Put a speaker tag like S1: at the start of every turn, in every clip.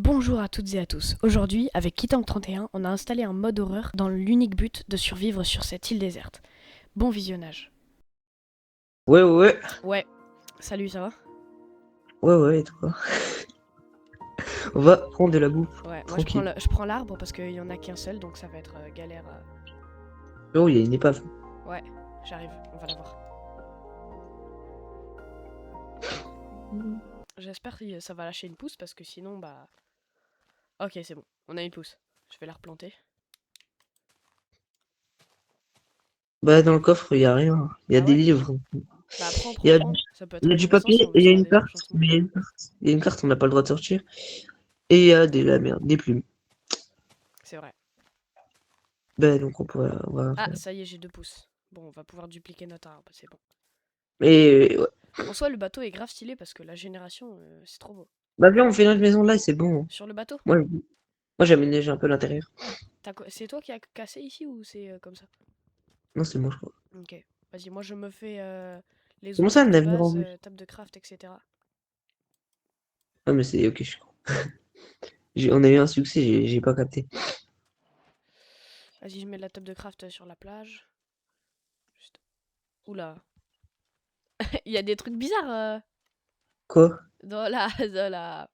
S1: Bonjour à toutes et à tous. Aujourd'hui, avec Kitang31, on a installé un mode horreur dans l'unique but de survivre sur cette île déserte. Bon visionnage.
S2: Ouais,
S1: Ouais, salut, ça va?
S2: et toi? On va prendre de la bouffe,
S1: Ouais, moi
S2: tranquille.
S1: je prends l'arbre parce qu'il y en a qu'un seul, donc ça va être galère.
S2: Oh, il y a une épave.
S1: Ouais, j'arrive, on va la voir. J'espère que ça va lâcher une pousse parce que sinon, bah... Ok, c'est bon, on a une pousse. Je vais la replanter.
S2: Bah, dans le coffre, il y a rien. Il y a
S1: Ah
S2: des
S1: ouais?
S2: livres.
S1: Bah prends,
S2: Il y
S1: prends,
S2: a,
S1: prends. Ça peut
S2: il
S1: être
S2: y a du
S1: intéressant
S2: papier
S1: si on
S2: et
S1: veut
S2: il y
S1: se
S2: a
S1: faire
S2: une
S1: des
S2: carte.
S1: enchantements.
S2: Mais il y a une carte. Il y a une carte, on n'a pas le droit de sortir. Et il y a la merde, des plumes.
S1: C'est vrai.
S2: Bah, donc on va
S1: Ah,
S2: faire.
S1: ça y est, j'ai 2 pouces. Bon, on va pouvoir dupliquer notre arbre, c'est bon.
S2: Et ouais.
S1: En soi, le bateau est grave stylé parce que la génération, c'est trop beau.
S2: Bah, viens, on fait notre maison là et c'est bon, hein.
S1: Sur le bateau,
S2: Moi j'aménage un peu l'intérieur.
S1: c'est toi qui as cassé ici ou c'est comme ça?
S2: Non, c'est moi, je crois.
S1: Ok, vas-y, moi je me fais les
S2: Comment ça,
S1: outils
S2: un
S1: de
S2: navire en
S1: base,
S2: vue?
S1: table de craft, etc.
S2: Ah, mais c'est ok, je suis con. On a eu un succès, j'ai pas capté.
S1: Vas-y, je mets la table de craft sur la plage. Juste... Oula, il y a des trucs bizarres
S2: Quoi?
S1: dans la, dans la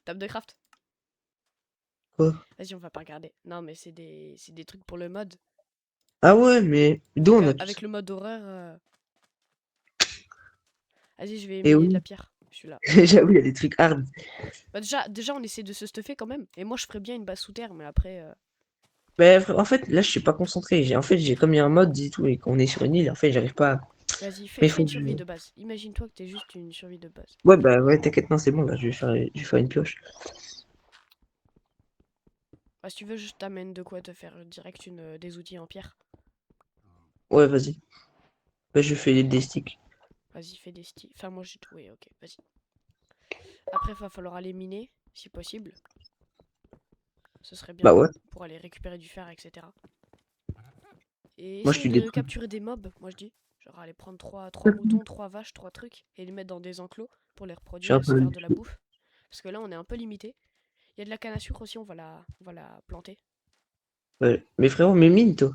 S1: table de craft.
S2: Quoi?
S1: Vas-y, on va pas regarder. Non, mais c'est des trucs pour le mode.
S2: Ah ouais, mais d'où
S1: Vu
S2: on a tout ça?
S1: qu'avec le mode horreur... Vas-y, je vais
S2: Eh
S1: miner de la
S2: oui,
S1: pierre. Je suis là.
S2: j'avoue, il y a des trucs hard.
S1: Bah déjà, on essaie de se stuffer quand même. Et moi, je ferais bien une base sous terre, mais après...
S2: Mais en fait, là, je suis pas concentré. En fait, j'ai comme il y a un mode et tout, et qu'on est sur une île, en fait, j'arrive pas.
S1: Vas-y,
S2: Mais
S1: fais,
S2: il
S1: fais
S2: faut
S1: une
S2: que je.
S1: survie de base. Imagine-toi que t'es juste une survie de base.
S2: Ouais, bah ouais, t'inquiète, non, c'est bon, là, je vais faire une pioche.
S1: Bah, si tu veux, je t'amène de quoi te faire direct des outils en pierre.
S2: Ouais, vas-y. Bah, je fais des sticks.
S1: Vas-y, fais des styles. Enfin, moi, j'ai tout. Oui, ok, vas-y. Après, il va falloir aller miner, si possible. Ce serait
S2: Bah
S1: bien
S2: ouais,
S1: pour aller récupérer du fer, etc. Et
S2: moi, je
S1: essayer
S2: suis
S1: de
S2: détruit.
S1: capturer des mobs, moi je dis. Genre aller prendre trois moutons, 3 vaches, 3 trucs et les mettre dans des enclos pour les
S2: Je suis
S1: reproduire
S2: un
S1: et se
S2: peu
S1: faire de la
S2: habitué.
S1: bouffe. Parce que là, on est un peu limité. Il y a de la canne à sucre aussi, on va la planter.
S2: Ouais. Mais frérot, mais mine, toi.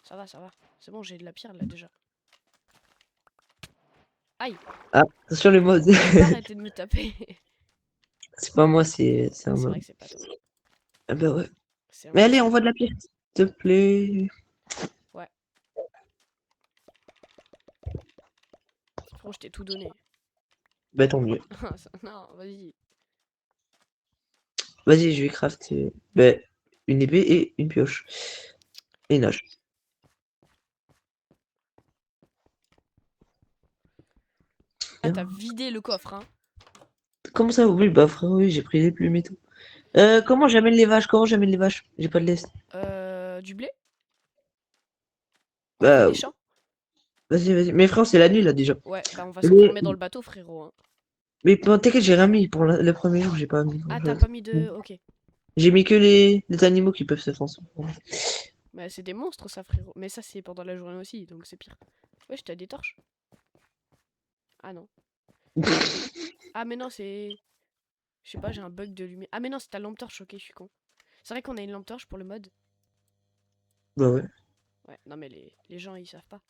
S1: Ça va, ça va. C'est bon, j'ai de la pierre là déjà. Aïe!
S2: Ah, sur le mode.
S1: Tu peux arrêter de me taper.
S2: C'est pas moi, c'est un
S1: C'est vrai
S2: mode.
S1: que c'est pas toi.
S2: Ah bah ouais.
S1: C'est
S2: Mais allez, on
S1: impossible.
S2: voit de la pierre, s'il te plaît.
S1: Ouais. Frérot, je t'ai tout donné.
S2: Bah tant mieux.
S1: Non, vas-y.
S2: Vas-y, je vais crafter. Bah, une épée et une pioche. Et une hache.
S1: Ah,
S2: Bien.
S1: t'as vidé le coffre, hein.
S2: Comment ça? Oui, bah frérot, oui, j'ai pris les plumes et tout. Comment j'amène les vaches? Comment j'amène les vaches? J'ai pas de laisse.
S1: Du blé? On fait
S2: Bah,
S1: des champs?
S2: vas-y. Mais frère, c'est la nuit là déjà.
S1: Ouais, bah on va
S2: Mais,
S1: s'enfermer dans le bateau, frérot, hein.
S2: mais bon, t'inquiète, j'ai rien mis pour le premier jour, j'ai pas mis
S1: Ah, t'as
S2: grand-chose.
S1: pas mis de... Ok.
S2: J'ai mis que les animaux qui peuvent se transformer.
S1: Bah, c'est des monstres, ça, frérot. Mais ça, c'est pendant la journée aussi, donc c'est pire. Wesh, t'as des torches? Ah non. Ah, mais non, c'est... Je sais pas, j'ai un bug de lumière. Ah, mais non, c'est ta lampe torche, ok, je suis con. C'est vrai qu'on a une lampe torche pour le mode.
S2: Bah ouais.
S1: Ouais, non, mais les gens, ils savent pas.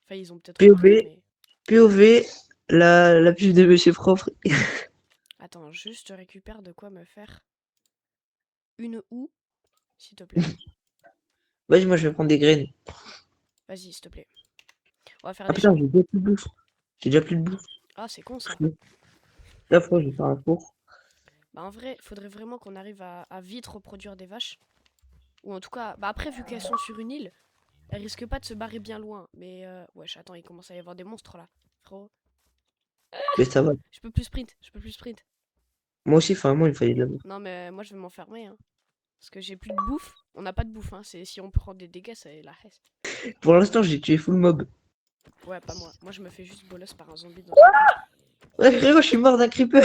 S1: Enfin, ils ont peut-être remarqué,
S2: POV,
S1: mais...
S2: POV, la pub de Monsieur Propre.
S1: Attends, juste je récupère de quoi me faire une houe, s'il te plaît.
S2: Vas-y, moi je vais prendre des graines.
S1: Vas-y, s'il te plaît. On va faire
S2: Ah
S1: des
S2: putain,
S1: champs.
S2: j'ai déjà plus de bouffe. J'ai déjà plus de bouffe.
S1: Ah, c'est con, ça.
S2: Là, faut, je vais faire un four.
S1: Bah, en vrai, faudrait vraiment qu'on arrive à vite reproduire des vaches. Ou en tout cas, bah après, vu qu'elles sont sur une île, elles risquent pas de se barrer bien loin. Mais, wesh, attends, il commence à y avoir des monstres, là. Frérot.
S2: Mais ça va.
S1: Je peux plus sprint, je peux plus sprint.
S2: Moi aussi, enfin, moi, il me fallait de la bouffe.
S1: Non, mais moi, je vais m'enfermer, hein. Parce que j'ai plus de bouffe. On n'a pas de bouffe, hein. C'est si on prend des dégâts, c'est la hesse.
S2: Pour l'instant, j'ai tué full mob.
S1: Ouais, pas moi. Moi, je me fais juste bolos par un zombie dans un trou.
S2: Ouais, frérot, je suis mort d'un creeper.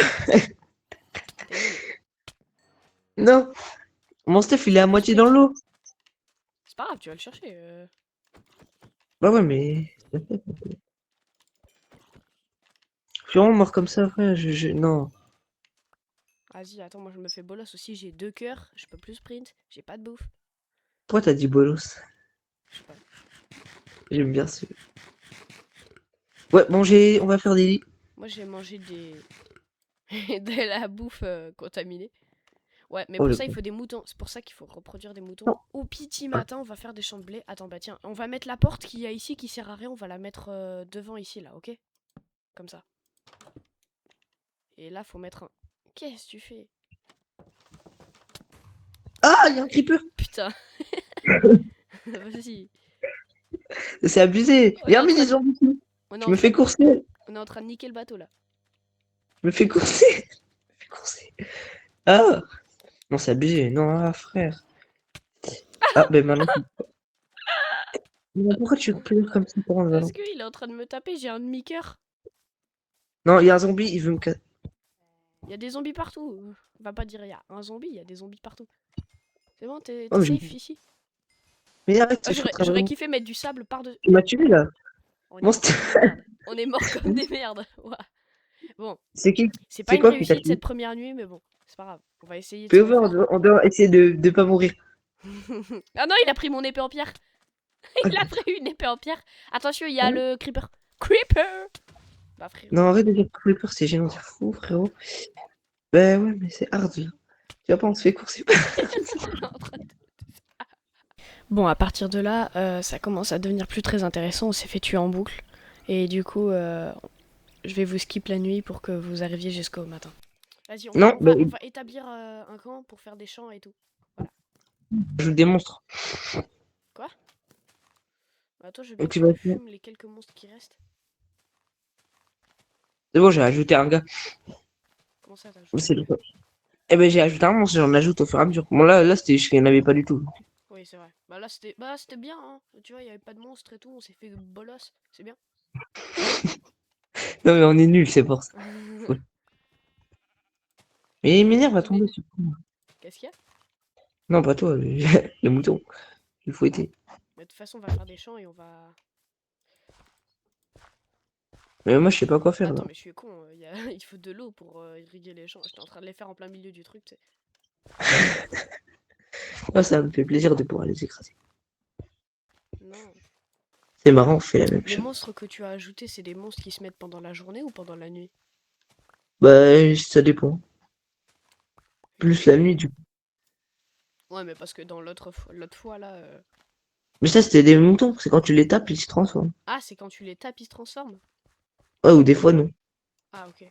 S1: T'es nul.
S2: Non, mon stuff, il
S1: Tu
S2: est
S1: peux
S2: à
S1: plus
S2: moitié dans
S1: sprint.
S2: l'eau.
S1: C'est pas grave, tu vas le chercher.
S2: Bah ouais, mais. Je suis vraiment mort comme ça, frère. Non.
S1: Vas-y, attends, moi je me fais bolos aussi. J'ai 2 cœurs, je peux plus sprint. J'ai pas de bouffe.
S2: Pourquoi t'as dit bolos?
S1: Je sais pas.
S2: J'aime bien ce. Ouais, on va faire des lits.
S1: Moi j'ai mangé des. de la bouffe contaminée. Ouais, mais
S2: Oh
S1: pour
S2: le
S1: ça il
S2: con.
S1: faut des moutons. C'est pour ça qu'il faut reproduire des moutons.
S2: Non.
S1: Au petit
S2: Ah,
S1: matin, on va faire des champs de blé. Attends, bah tiens, on va mettre la porte qu'il y a ici qui sert à rien. On va la mettre devant ici, là, ok? Comme ça. Et là, faut mettre un. Qu'est-ce que tu fais?
S2: Ah, il y a un creeper.
S1: Putain. Vas-y.
S2: C'est abusé.
S1: On est en
S2: Regarde, mais
S1: train
S2: des
S1: de...
S2: zombies ici.
S1: On est
S2: Je
S1: en
S2: me
S1: train
S2: fais
S1: de...
S2: courser.
S1: On est en train de niquer le bateau là.
S2: Je me fais courser. Je me fais courser. Ah, non, c'est abusé. Non, ah, frère. Ah, ben maintenant. Mais pourquoi tu pleures comme ça pour un
S1: Parce
S2: ballon?
S1: qu'il est en train de me taper, j'ai un demi-cœur.
S2: Non, il y a un zombie, il veut me casser.
S1: Il y a des zombies partout. On va pas dire il y a un zombie, il y a des zombies partout. C'est bon, t'es
S2: Oh,
S1: safe ici?
S2: mais arrête,
S1: Ah,
S2: je suis en train
S1: j'aurais
S2: de.
S1: kiffé mettre du sable par-dessus.
S2: Tu m'as tué là.
S1: On est
S2: Bon,
S1: mort comme des merdes. On est mort comme des merdes. Ouah. Bon,
S2: c'est qui?
S1: c'est pas
S2: C'est
S1: une
S2: quoi qui t'a
S1: réussite
S2: tué?
S1: cette première nuit, mais bon, c'est pas grave. On va essayer de se
S2: POV,
S1: refaire.
S2: on doit essayer de pas mourir.
S1: Ah non, il a pris mon épée en pierre. Il a pris une épée en pierre. Attention, il y a
S2: Oh.
S1: le creeper. Creeper. Bah frérot.
S2: Non, arrête de dire creeper, c'est gênant, c'est fou, frérot. Ben ouais, mais c'est hard là. Tu vois pas, on se fait courser.
S1: Bon, à partir de là, ça commence à devenir plus très intéressant. On s'est fait tuer en boucle. Et du coup, je vais vous skip la nuit pour que vous arriviez jusqu'au matin. Vas-y,
S2: Non, ben,
S1: on va établir un camp pour faire des champs et tout. Voilà.
S2: je vous démontre.
S1: Quoi? Bah, toi, je veux bien
S2: Donc,
S1: que
S2: tu
S1: tu
S2: vas
S1: me
S2: faire.
S1: fumes les quelques monstres qui restent.
S2: C'est bon, j'ai ajouté un gars.
S1: Comment ça, t'as ajouté
S2: C'est
S1: un
S2: le
S1: gars?
S2: Eh ben, j'ai ajouté un monstre, j'en ajoute au fur et à mesure. Bon, là, c'était, il n'y en avait pas du tout.
S1: Oui, c'est vrai. Bah, c'était bien, hein. Tu vois, il y avait pas de monstres et tout. On s'est fait bolos. C'est bien.
S2: Non, mais on est nuls, c'est pour ça. Mais Miner va tomber sur.
S1: Qu'est-ce qu'il y a?
S2: Non, pas toi, le mouton. Il faut fouetter.
S1: Mais de toute façon, on va faire des champs et on va.
S2: Mais moi, je sais pas quoi faire là.
S1: Attends, mais je suis con. Il faut de l'eau pour irriguer les champs. J'étais en train de les faire en plein milieu du truc, tu sais.
S2: Moi, ça me fait plaisir de pouvoir les écraser.
S1: Non.
S2: C'est marrant, on fait la même
S1: Les
S2: chose.
S1: monstres que tu as ajoutés, c'est des monstres qui se mettent pendant la journée ou pendant la nuit?
S2: Bah, ça dépend. Plus la nuit, du coup.
S1: Ouais, mais parce que dans l'autre fois là.
S2: Mais ça, c'était des moutons. C'est quand tu les tapes, ils se transforment.
S1: Ah, c'est quand tu les tapes, ils se transforment?
S2: Ouais, ou des fois, non.
S1: Ah, ok.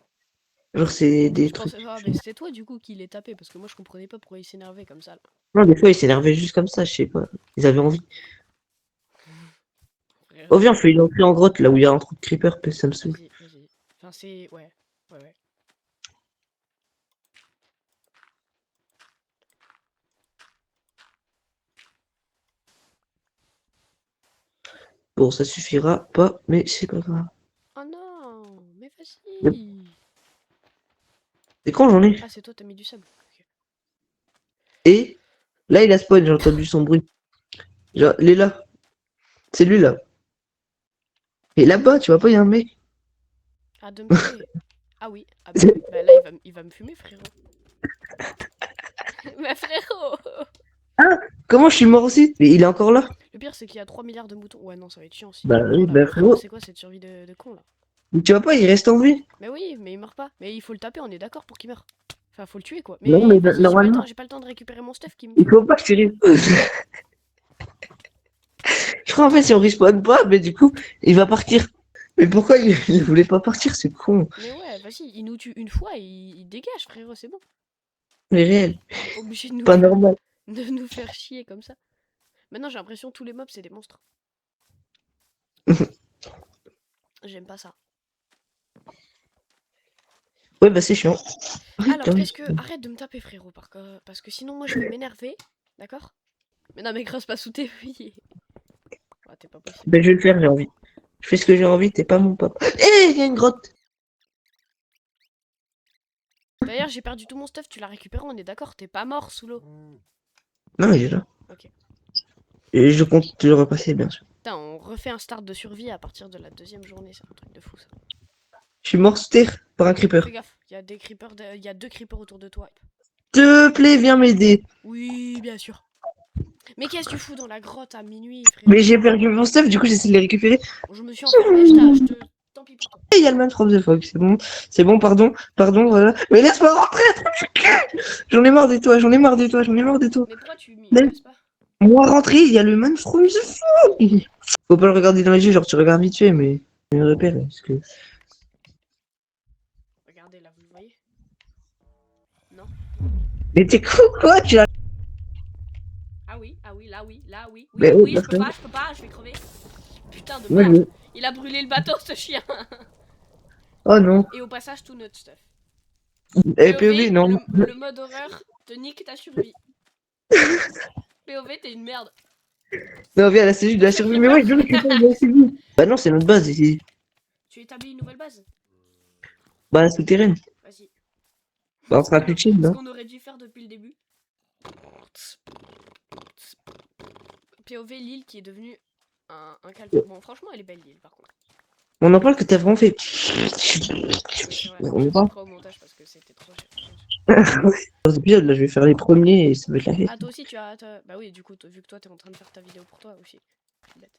S2: Genre, c'est des
S1: Je
S2: trucs.
S1: pensais. Ah, mais c'était toi du coup qui les tapait parce que moi je comprenais pas pourquoi ils s'énervaient comme ça là.
S2: Non, des fois, ils s'énervaient juste comme ça, je sais pas. Ils avaient envie. Oh,
S1: Frérot.
S2: viens, on fait une entrée en grotte, là où il y a un trou de creeper, parce que ça me saoule.
S1: Vas-y, vas-y. Enfin, c'est. Ouais. Ouais, ouais.
S2: Bon, ça suffira pas, mais c'est pas grave.
S1: Oh non, mais
S2: Yep.
S1: vas-y.
S2: C'est quand j'en ai?
S1: Ah, c'est toi, t'as mis du sable. Ok.
S2: Et là, il a spawn, j'ai entendu son bruit. Genre, il est là. C'est lui, là. Et là-bas, tu vois pas, il y a un mec.
S1: Ah, de me tuer. Ah oui. Ah bah oui. Bah là, il va me fumer, frérot. Mais frérot!
S2: Comment je suis mort aussi? Mais il est encore là.
S1: Le pire, c'est qu'il y a 3 milliards de moutons. Ouais, non, ça va être chiant s'il
S2: Bah
S1: meurt
S2: oui,
S1: là.
S2: bah
S1: Frérot,
S2: frérot.
S1: c'est quoi cette survie de con là?
S2: Mais tu vois pas, il reste en vie.
S1: Mais oui, mais il meurt pas. Mais il faut le taper, on est d'accord pour qu'il meure. Enfin, faut le tuer quoi.
S2: Non,
S1: Mais
S2: mais
S1: vas-y,
S2: normalement,
S1: j'ai pas le temps de récupérer mon stuff qui me
S2: il
S1: tue.
S2: faut pas que tu Je crois en fait, si on respawn pas, mais du coup, il va partir. Mais pourquoi il voulait pas partir, c'est con.
S1: Mais ouais, vas-y, il nous tue une fois et il dégage, frérot, c'est bon.
S2: Mais réel,
S1: Il est pas obligé
S2: pas normal.
S1: de nous faire chier comme ça. Maintenant, j'ai l'impression que tous les mobs, c'est des monstres. J'aime pas ça.
S2: Ouais, bah c'est chiant.
S1: Alors,
S2: Putain,
S1: arrête de me taper, frérot, parce que sinon, moi, je vais m'énerver. D'accord? Mais non, mais grâce pas sous tes filles. Ah, t'es pas possible.
S2: bah, je vais le faire, j'ai envie. Je fais ce que j'ai envie, t'es pas mon papa. Eh, il y a une grotte.
S1: D'ailleurs, j'ai perdu tout mon stuff, tu l'as récupéré, on est d'accord? T'es pas mort sous l'eau.
S2: Non, il est là.
S1: Ok.
S2: Et je compte te le repasser, bien sûr.
S1: Putain, on refait un start de survie à partir de la deuxième journée, c'est un truc de fou ça.
S2: Je suis mort sous terre par un creeper.
S1: Fais gaffe, Il y a des creepers, il y a 2 creepers autour de toi.
S2: S'il te plaît, viens m'aider.
S1: Oui, bien sûr. Mais qu'est-ce que tu fous dans la grotte à minuit, frérot?
S2: Mais j'ai perdu mon stuff, du coup j'essaie de les récupérer.
S1: Je me suis enfermé, tant pis pour toi.
S2: Il y a le man from the fog, c'est bon, pardon, voilà. Mais laisse-moi rentrer, j'en ai marre de toi, j'en ai marre de toi.
S1: Mais pourquoi tu m'y
S2: Laisse-
S1: laisses pas?
S2: Moi rentrer, il y a le man from the fog. Faut pas le regarder dans les yeux, genre tu regardes vite fait, mais je me repère, parce que...
S1: Regardez là, vous le voyez? Non?
S2: Mais t'es con quoi, tu as...
S1: Ah oui, là oui, oui,
S2: Mais
S1: oui, je peux
S2: personne.
S1: pas, je vais crever. Putain de
S2: Ouais,
S1: merde. Il a brûlé le bateau, ce chien.
S2: Oh non.
S1: Et au passage, tout notre stuff.
S2: Eh,
S1: POV,
S2: POV, non.
S1: le mode horreur te nique ta survie. POV, t'es une merde.
S2: Non, viens, là, c'est juste de la survie. Mais ouais, je récupère la survie. Bah non, c'est notre base ici.
S1: Tu établis une nouvelle base?
S2: Bah, souterraine.
S1: Vas-y.
S2: Bah, on sera plus chill,
S1: Ce
S2: non?
S1: qu'on aurait dû faire depuis le début. POV, l'île qui est devenue un calvaire. Bon, franchement, elle est belle l'île par contre.
S2: On en parle que t'as vraiment fait.
S1: Oui, c'est vrai.
S2: On
S1: Je
S2: va.
S1: couperai au montage parce que c'était trop cher.
S2: Dans cet épisode, là, je vais faire les premiers et ça va être la fête.
S1: Ah, toi aussi, Bah oui, du coup, vu que toi, t'es en train de faire ta vidéo pour toi aussi. Je suis bête.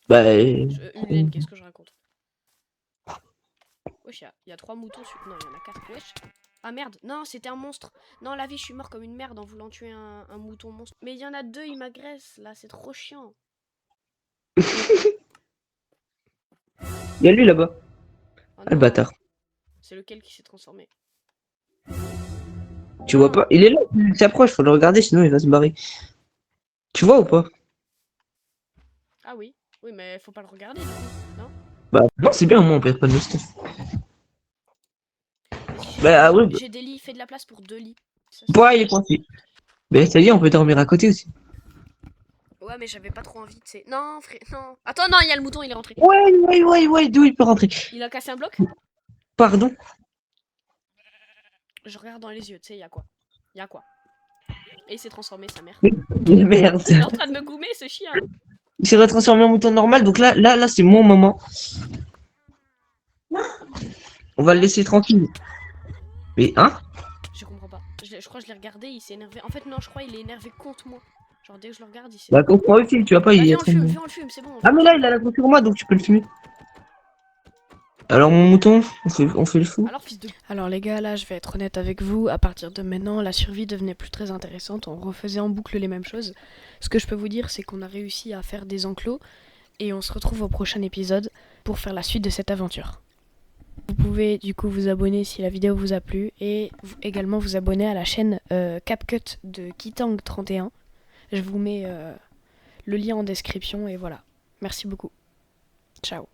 S2: Bah,
S1: Une laine, qu'est-ce que je raconte? Wesh, il y a 3 moutons sur... Non, il y en a 4. Wesh. Ah merde, non, c'était un monstre. Non, la vie, je suis mort comme une merde en voulant tuer un mouton monstre. Mais il y en a 2, ils m'agressent, là, c'est trop chiant.
S2: il y a lui là-bas.
S1: Oh
S2: Ah, le
S1: non,
S2: bâtard.
S1: c'est lequel qui s'est transformé?
S2: Tu vois pas? Il est là, il s'approche, faut le regarder, sinon il va se barrer. Tu vois ou pas?
S1: Ah oui, oui, mais faut pas le regarder, du coup, non?
S2: Bah, non, c'est bien, au moins on perd pas de nos stuff.
S1: Vas-y,
S2: Bah, ah ouais,
S1: j'ai des lits, fais de la place pour 2 lits. Ça,
S2: bah, il est coincé. Bah, ça y est, on peut dormir à côté aussi.
S1: Ouais, mais j'avais pas trop envie, tu sais. Non, frère, non. Attends, non, il y a le mouton, il est rentré.
S2: Ouais, d'où il peut rentrer?
S1: Il a cassé un bloc?
S2: Pardon?
S1: Je regarde dans les yeux, tu sais, y a quoi? Y a quoi? Et il s'est transformé, sa mère.
S2: Merde.
S1: Il est en train de me goumer, ce chien.
S2: Il s'est retransformé en mouton normal, donc là, c'est mon moment. On va le laisser tranquille. Mais, hein?
S1: Je comprends pas. Je crois que je l'ai regardé, il s'est énervé. En fait, non, je crois qu'il est énervé contre moi. Genre, dès que je le regarde, il s'est...
S2: Bah, comprends aussi, tu vas pas
S1: Bah,
S2: y
S1: viens, on
S2: être.
S1: le fume, viens, on le fume, c'est bon.
S2: Ah, mais là, il a la go sur moi, donc tu peux le fumer. Alors, mon mouton, on fait le fou.
S1: Alors, fils de... Alors, les gars, là, je vais être honnête avec vous. À partir de maintenant, la survie devenait plus très intéressante. On refaisait en boucle les mêmes choses. Ce que je peux vous dire, c'est qu'on a réussi à faire des enclos. Et on se retrouve au prochain épisode pour faire la suite de cette aventure. Vous pouvez du coup vous abonner si la vidéo vous a plu et également vous abonner à la chaîne CapCut de Kitang31. Je vous mets le lien en description et voilà. Merci beaucoup. Ciao.